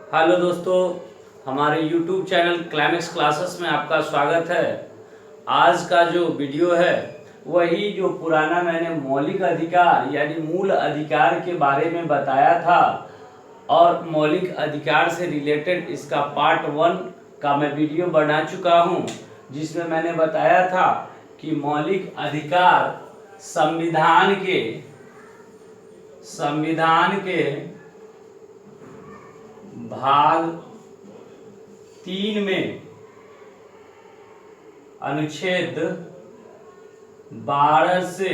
Hello दोस्तों, हमारे YouTube channel climax classes में आपका स्वागत है। आज का जो वीडियो है वही जो पुराना मैंने मौलिक अधिकार यानी मूल अधिकार के बारे में बताया था और मौलिक अधिकार से रिलेटेड इसका पार्ट 1 का मैं वीडियो बना चुका हूं, जिसमें मैंने बताया था कि मौलिक अधिकार संविधान के भाग 3 में अनुच्छेद 12 से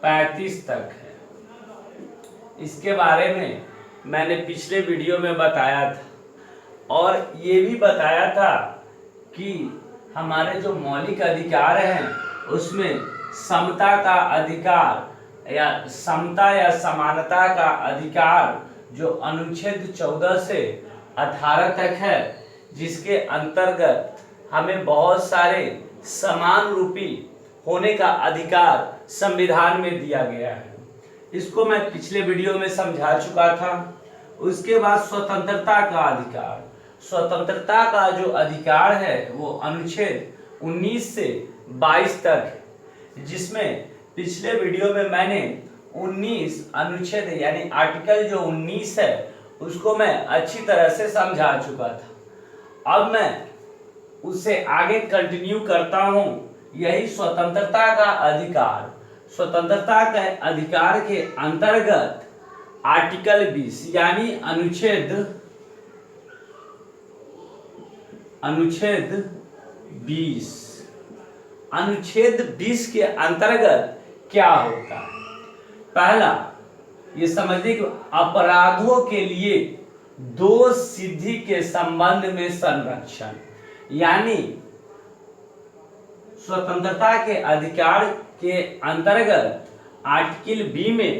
35 तक है। इसके बारे में मैंने पिछले वीडियो में बताया था और ये भी बताया था कि हमारे जो मौलिक अधिकार हैं उसमें समता का अधिकार या समता या समानता का अधिकार जो अनुच्छेद 14 से 18 तक है, जिसके अंतर्गत हमें बहुत सारे समान रूपी होने का अधिकार संविधान में दिया गया है। इसको मैं पिछले वीडियो में समझा चुका था। उसके बाद स्वतंत्रता का अधिकार, स्वतंत्रता का जो अधिकार है वो अनुच्छेद 19 से 22 तक है, जिसमें पिछले वीडियो में मैंने 19 अनुच्छेद यानी आर्टिकल जो 19 है उसको मैं अच्छी तरह से समझा चुका था। अब मैं उससे आगे कंटिन्यू करता हूं। यही स्वतंत्रता का अधिकार, स्वतंत्रता के अधिकार के अंतर्गत आर्टिकल 20 यानी अनुच्छेद 20 के अंतर्गत क्या होता है। पहला, ये समझिए कि अपराधों के लिए दोष सिद्धि के संबंध में संरक्षण, यानी स्वतंत्रता के अधिकार के अंतर्गत आर्टिकल 20 में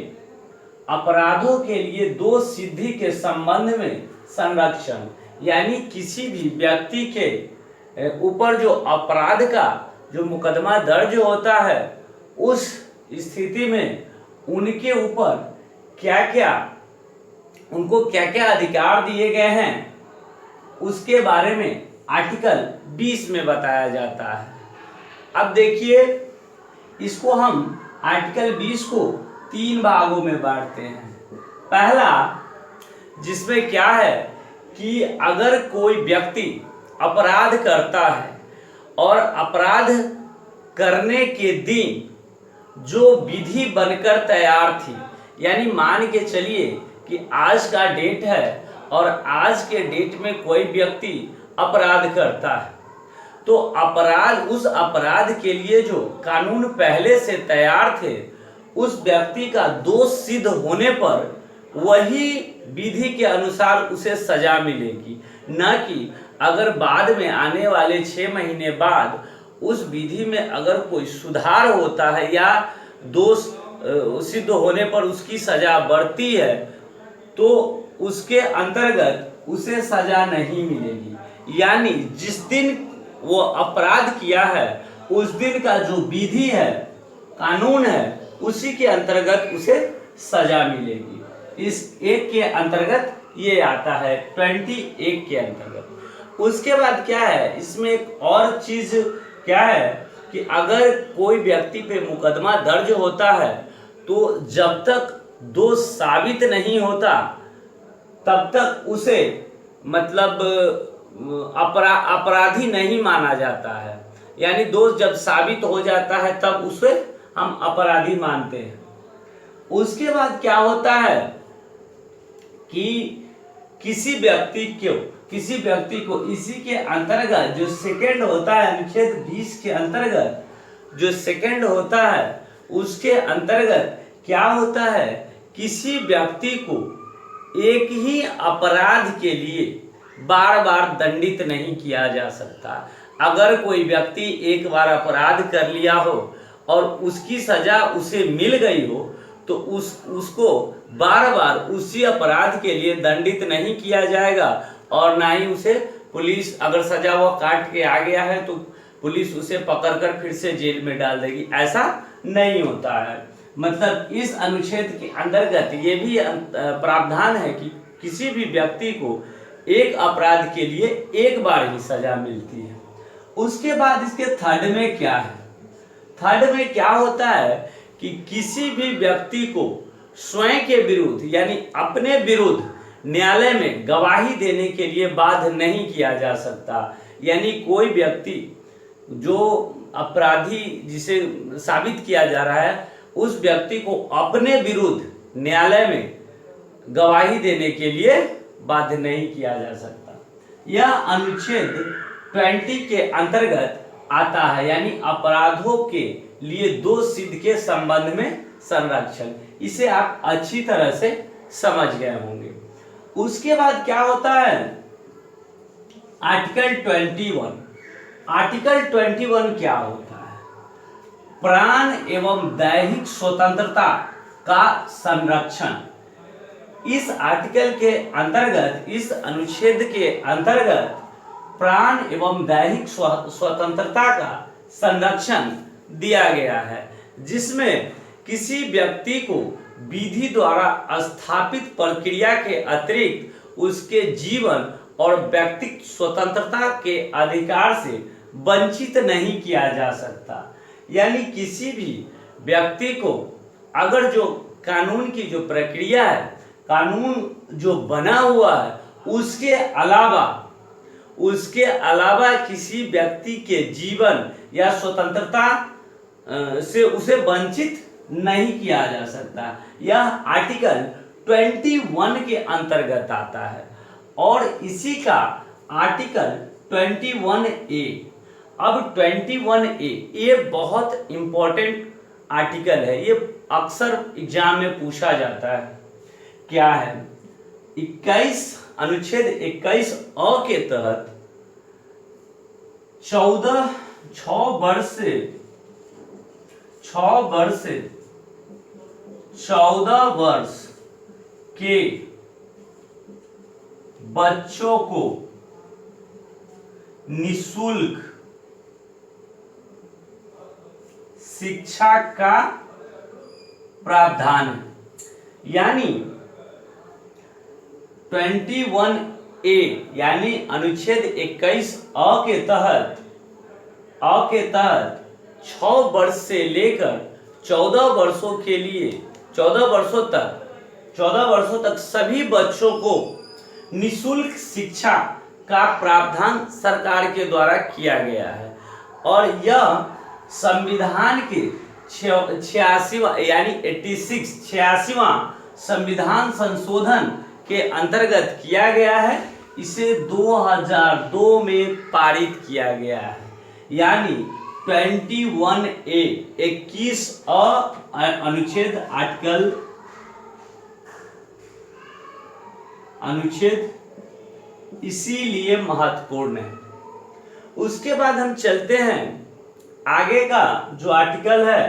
अपराधों के लिए दोष सिद्धि के संबंध में संरक्षण, यानी किसी भी व्यक्ति के ऊपर जो अपराध का जो मुकदमा दर्ज होता है उस स्थिति में उनके ऊपर उनको क्या क्या अधिकार दिए गए हैं उसके बारे में आर्टिकल 20 में बताया जाता है। अब देखिए, इसको हम आर्टिकल 20 को 3 भागों में बांटते हैं। पहला, जिसमें क्या है कि अगर कोई व्यक्ति अपराध करता है और अपराध करने के दिन जो विधि बनकर तैयार थी, यानी मान के चलिए कि आज का डेट है और आज के डेट में कोई व्यक्ति अपराध करता है, तो उस अपराध के लिए जो कानून पहले से तैयार थे उस व्यक्ति का दोष सिद्ध होने पर वही विधि के अनुसार उसे सजा मिलेगी, न कि अगर बाद में आने वाले 6 महीने बाद उस विधि में अगर कोई सुधार होता है या दोष सिद्ध होने पर उसकी सजा बढ़ती है तो उसके अंतर्गत उसे सजा नहीं मिलेगी। यानी जिस दिन वो अपराध किया है उस दिन का जो विधि है, कानून है, उसी के अंतर्गत उसे सजा मिलेगी। इस एक के अंतर्गत ये आता है, 21 के अंतर्गत। उसके बाद क्या है, इसमें एक और चीज क्या है कि अगर कोई व्यक्ति पे मुकदमा दर्ज होता है तो जब तक दोष साबित नहीं होता तब तक उसे मतलब अपराधी नहीं माना जाता है। यानी दोष जब साबित हो जाता है तब उसे हम अपराधी मानते हैं। उसके बाद क्या होता है कि किसी व्यक्ति को इसी के अंतर्गत जो सेकंड होता है, अनुच्छेद 20 के अंतर्गत जो सेकंड होता है उसके अंतर्गत क्या होता है, किसी व्यक्ति को एक ही अपराध के लिए बार बार दंडित नहीं किया जा सकता। अगर कोई व्यक्ति एक बार अपराध कर लिया हो और उसकी सजा उसे मिल गई हो तो उसको बार बार उसी अपराध के लिए दंडित नहीं किया जाएगा और ना ही उसे पुलिस, अगर सजा वो काट के आ गया है तो पुलिस उसे पकड़कर फिर से जेल में डाल देगी, ऐसा नहीं होता है। मतलब इस अनुच्छेद के अंतर्गत ये भी प्रावधान है कि किसी भी व्यक्ति को एक अपराध के लिए एक बार ही सजा मिलती है। उसके बाद इसके थर्ड में क्या है, थर्ड में क्या होता है कि किसी भी व्यक्ति को स्वयं के विरुद्ध यानी अपने विरुद्ध न्यायालय में गवाही देने के लिए बाध्य नहीं किया जा सकता। यानी कोई व्यक्ति जो अपराधी जिसे साबित किया जा रहा है उस व्यक्ति को अपने विरुद्ध न्यायालय में गवाही देने के लिए बाध्य नहीं किया जा सकता। यह अनुच्छेद 20 के अंतर्गत आता है, यानी अपराधों के लिए दोष सिद्ध के संबंध में संरक्षण। इसे आप अच्छी तरह से समझ गए होंगे। उसके बाद क्या होता है, आर्टिकल 21। आर्टिकल 21 क्या होता है, प्राण एवं दैहिक स्वतंत्रता का संरक्षण। इस आर्टिकल के अंतर्गत, इस अनुच्छेद के अंतर्गत प्राण एवं दैहिक स्वतंत्रता का संरक्षण दिया गया है, जिसमें किसी व्यक्ति को विधि द्वारा स्थापित प्रक्रिया के अतिरिक्त उसके जीवन और व्यक्तिगत स्वतंत्रता के अधिकार से वंचित नहीं किया जा सकता। यानी किसी भी व्यक्ति को अगर जो कानून की जो प्रक्रिया है, कानून जो बना हुआ है, उसके अलावा किसी व्यक्ति के जीवन या स्वतंत्रता से उसे वंचित नहीं किया जा सकता। यह आर्टिकल 21 के अंतर्गत आता है और इसी का आर्टिकल 21A। अब 21A ये बहुत इंपॉर्टेंट आर्टिकल है, ये अक्सर एग्जाम में पूछा जाता है। क्या है, 21 अनुच्छेद 21A के तहत 6 वर्ष से 14 वर्ष के बच्चों को निःशुल्क शिक्षा का प्रावधान है। यानी 21A यानी अनुच्छेद 21A के तहत 6 वर्ष से लेकर 14 वर्षों तक सभी बच्चों को निःशुल्क शिक्षा का प्रावधान सरकार के द्वारा किया गया है और यह संविधान के 86वां संविधान संशोधन के अंतर्गत किया गया है। इसे 2002 में पारित किया गया है। यानी 21A 21A अनुच्छेद इसीलिए महत्वपूर्ण है। उसके बाद हम चलते हैं आगे का जो आर्टिकल है,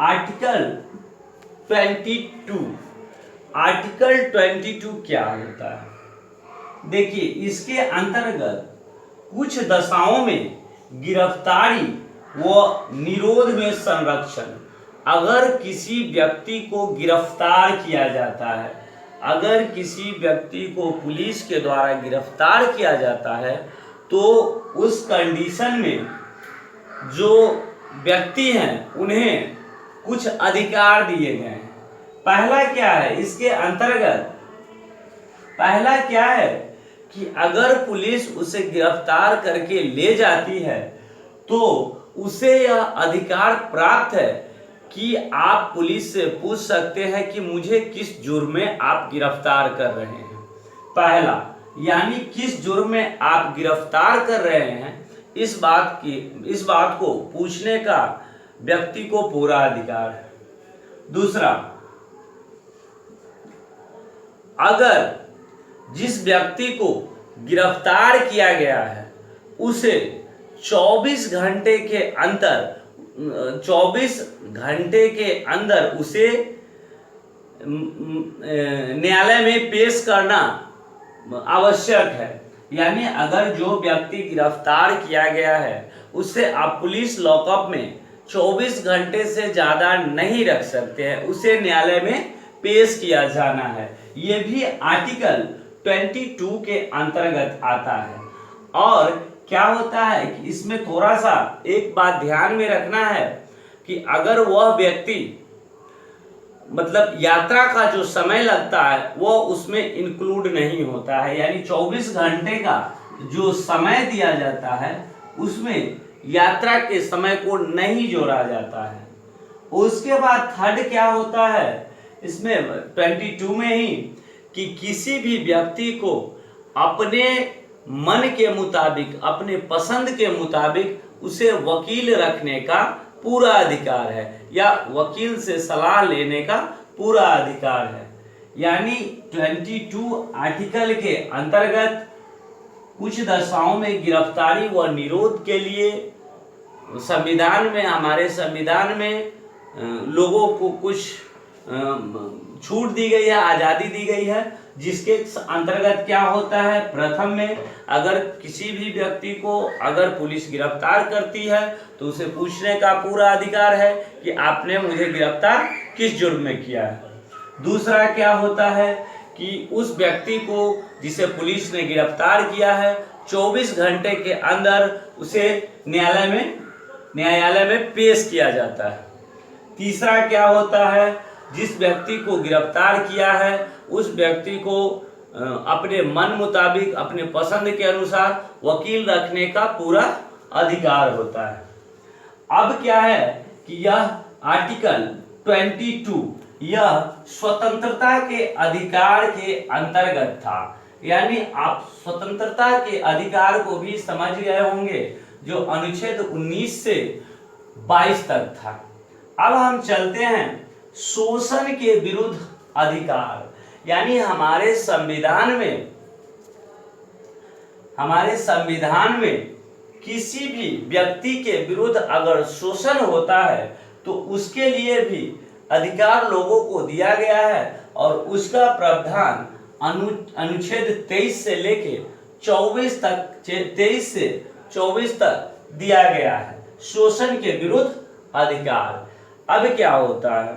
आर्टिकल 22। आर्टिकल 22 क्या होता है, देखिए इसके अंतर्गत कुछ दशाओं में गिरफ्तारी व निरोध में संरक्षण। अगर किसी व्यक्ति को गिरफ्तार किया जाता है, अगर किसी व्यक्ति को पुलिस के द्वारा गिरफ्तार किया जाता है तो उस कंडीशन में जो व्यक्ति हैं उन्हें कुछ अधिकार दिए गए हैं। पहला क्या है, इसके अंतर्गत पहला क्या है कि अगर पुलिस उसे गिरफ्तार करके ले जाती है तो उसे यह अधिकार प्राप्त है कि आप पुलिस से पूछ सकते हैं कि मुझे किस जुर्म में आप गिरफ्तार कर रहे हैं। पहला, यानी किस जुर्म में आप गिरफ्तार कर रहे हैं, इस बात को पूछने का व्यक्ति को पूरा अधिकार है। दूसरा, अगर जिस व्यक्ति को गिरफ्तार किया गया है उसे 24 घंटे के अंदर उसे न्यायालय में पेश करना आवश्यक है। यानी अगर जो व्यक्ति गिरफ्तार किया गया है उसे आप पुलिस लॉकअप में 24 घंटे से ज़्यादा नहीं रख सकते हैं, उसे न्यायालय में पेश किया जाना है। ये भी आर्टिकल 22 के अंतर्गत आता है। और क्या होता है कि इसमें थोड़ा सा एक बात ध्यान में रखना है कि अगर वह व्यक्ति मतलब यात्रा का जो समय लगता है वो उसमें इंक्लूड नहीं होता है, यानी 24 घंटे का जो समय दिया जाता है उसमें यात्रा के समय को नहीं जोड़ा जाता है। उसके बाद थर्ड क्या होता है इसमें 22 में ही कि किसी भी व्यक्ति को अपने मन के मुताबिक, अपने पसंद के मुताबिक उसे वकील रखने का पूरा अधिकार है या वकील से सलाह लेने का पूरा अधिकार है। यानी 22 आर्टिकल के अंतर्गत कुछ दशाओं में गिरफ्तारी व निरोध के लिए संविधान में, हमारे संविधान में लोगों को कुछ छूट दी गई है, आज़ादी दी गई है, जिसके अंतर्गत क्या होता है, प्रथम में अगर किसी भी व्यक्ति को अगर पुलिस गिरफ्तार करती है तो उसे पूछने का पूरा अधिकार है कि आपने मुझे गिरफ्तार किस जुर्म में किया है। दूसरा क्या होता है कि उस व्यक्ति को जिसे पुलिस ने गिरफ्तार किया है 24 घंटे के अंदर उसे न्यायालय में पेश किया जाता है। तीसरा क्या होता है, जिस व्यक्ति को गिरफ्तार किया है उस व्यक्ति को अपने मन मुताबिक, अपने पसंद के अनुसार वकील रखने का पूरा अधिकार होता है। अब क्या है कि यह आर्टिकल 22 यह स्वतंत्रता के अधिकार के अंतर्गत था, यानी आप स्वतंत्रता के अधिकार को भी समझ गए होंगे जो अनुच्छेद 19 से 22 तक था। अब हम चलते हैं शोषण के विरुद्ध अधिकार, यानी हमारे संविधान में किसी भी व्यक्ति के विरुद्ध अगर शोषण होता है तो उसके लिए भी अधिकार लोगों को दिया गया है और उसका प्रावधान अनुच्छेद 23 से लेके 24 तक 23 से 24 तक दिया गया है, शोषण के विरुद्ध अधिकार। अब क्या होता है,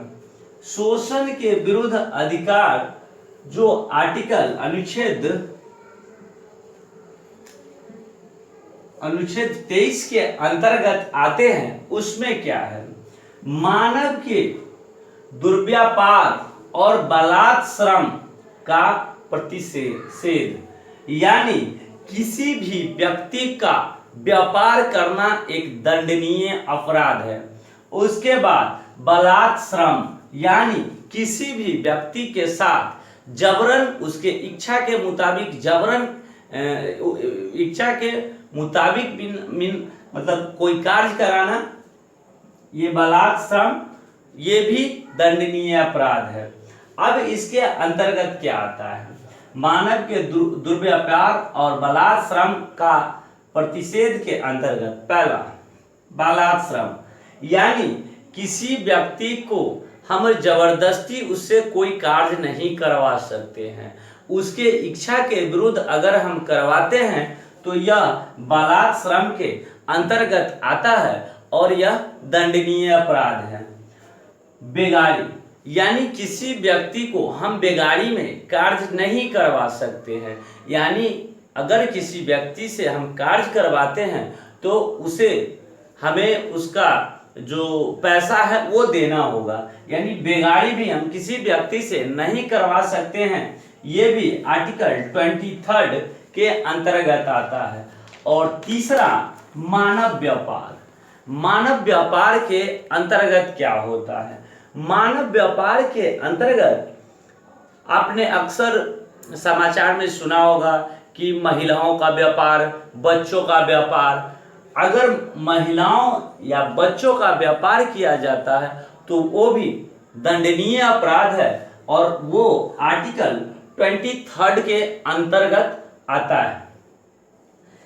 शोषण के विरुद्ध अधिकार जो आर्टिकल अनुच्छेद 23 के अंतर्गत आते हैं उसमें क्या है, मानव के दुर्व्यापार और बलात्श्रम का प्रतिषेध, यानी किसी भी व्यक्ति का व्यापार करना एक दंडनीय अपराध है। उसके बाद बलात्श्रम, यानी किसी भी व्यक्ति के साथ जबरन, उसके इच्छा के मुताबिक मतलब कोई कार्य कराना, ये बलात्श्रम ये भी दंडनीय अपराध है। अब इसके अंतर्गत क्या आता है, मानव के दुर्व्यापार और बलात्श्रम का प्रतिषेध के अंतर्गत पहला बलात्श्रम, यानी किसी व्यक्ति को हम जबरदस्ती उससे कोई कार्य नहीं करवा सकते हैं, उसके इच्छा के विरुद्ध अगर हम करवाते हैं तो यह बलात्श्रम के अंतर्गत आता है और यह दंडनीय अपराध है। बेगारी, यानी किसी व्यक्ति को हम बेगारी में कार्य नहीं करवा सकते हैं, यानी अगर किसी व्यक्ति से हम कार्य करवाते हैं तो उसे हमें उसका जो पैसा है वो देना होगा, यानी बेगारी भी हम किसी व्यक्ति से नहीं करवा सकते हैं। ये भी आर्टिकल 23 के अंतर्गत आता है। और तीसरा मानव व्यापार, मानव व्यापार के अंतर्गत क्या होता है, मानव व्यापार के अंतर्गत आपने अक्सर समाचार में सुना होगा कि महिलाओं का व्यापार, बच्चों का व्यापार। अगर महिलाओं या बच्चों का व्यापार किया जाता है तो वो भी दंडनीय अपराध है और वो आर्टिकल 23 के अंतर्गत आता है।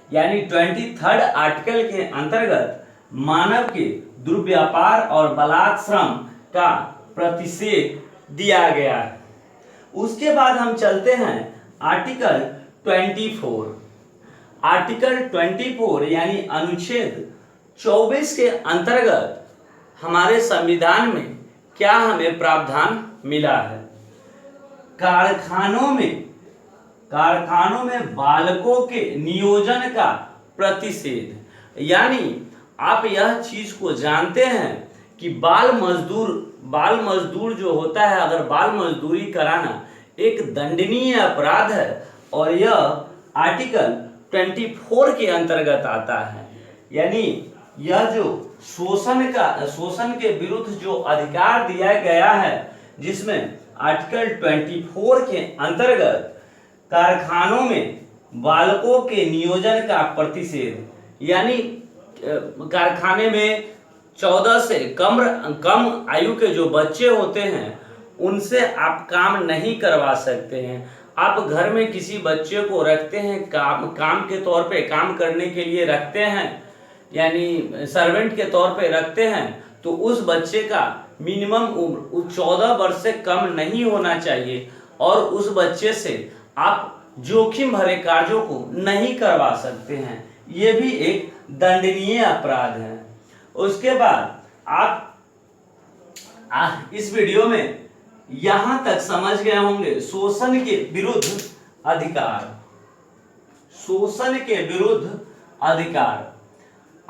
यानी 23 आर्टिकल के अंतर्गत मानव के दुर्व्यापार और बलात्श्रम का प्रतिषेध दिया गया है। उसके बाद हम चलते हैं आर्टिकल 24। आर्टिकल 24 यानी अनुच्छेद 24 के अंतर्गत हमारे संविधान में क्या हमें प्रावधान मिला है। कारखानों में बालकों के नियोजन का प्रतिषेध। यानी आप यह चीज को जानते हैं कि बाल मजदूर जो होता है, अगर बाल मजदूरी कराना एक दंडनीय अपराध है और यह आर्टिकल 24 के अंतर्गत आता है। यानी यह जो शोषण के विरुद्ध जो अधिकार दिया गया है, जिसमें आर्टिकल 24 के अंतर्गत कारखानों में बालकों के नियोजन का प्रतिषेध, यानी कारखाने में 14 से कम आयु के जो बच्चे होते हैं उनसे आप काम नहीं करवा सकते हैं। आप घर में किसी बच्चे को रखते हैं, काम के तौर पे काम करने के लिए रखते हैं, यानी सर्वेंट के तौर पे रखते हैं, तो उस बच्चे का मिनिमम उम्र 14 वर्ष से कम नहीं होना चाहिए और उस बच्चे से आप जोखिम भरे कार्यों को नहीं करवा सकते हैं। ये भी एक दंडनीय अपराध है। उसके बाद आप इस वीडियो में यहां तक समझ गए होंगे शोषण के विरुद्ध अधिकार।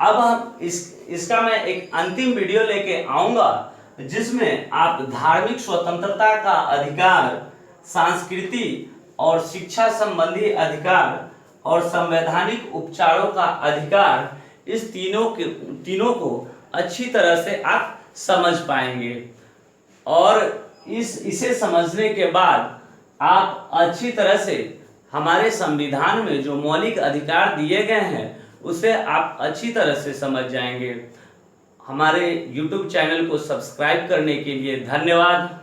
अब हम इसका मैं एक अंतिम वीडियो लेके आऊंगा जिसमें आप धार्मिक स्वतंत्रता का अधिकार, संस्कृति और शिक्षा संबंधी अधिकार और संवैधानिक उपचारों का अधिकार, इस तीनों को अच्छी तरह से आप समझ पाएंगे। और इसे समझने के बाद आप अच्छी तरह से हमारे संविधान में जो मौलिक अधिकार दिए गए हैं उसे आप अच्छी तरह से समझ जाएंगे। हमारे YouTube चैनल को सब्सक्राइब करने के लिए धन्यवाद।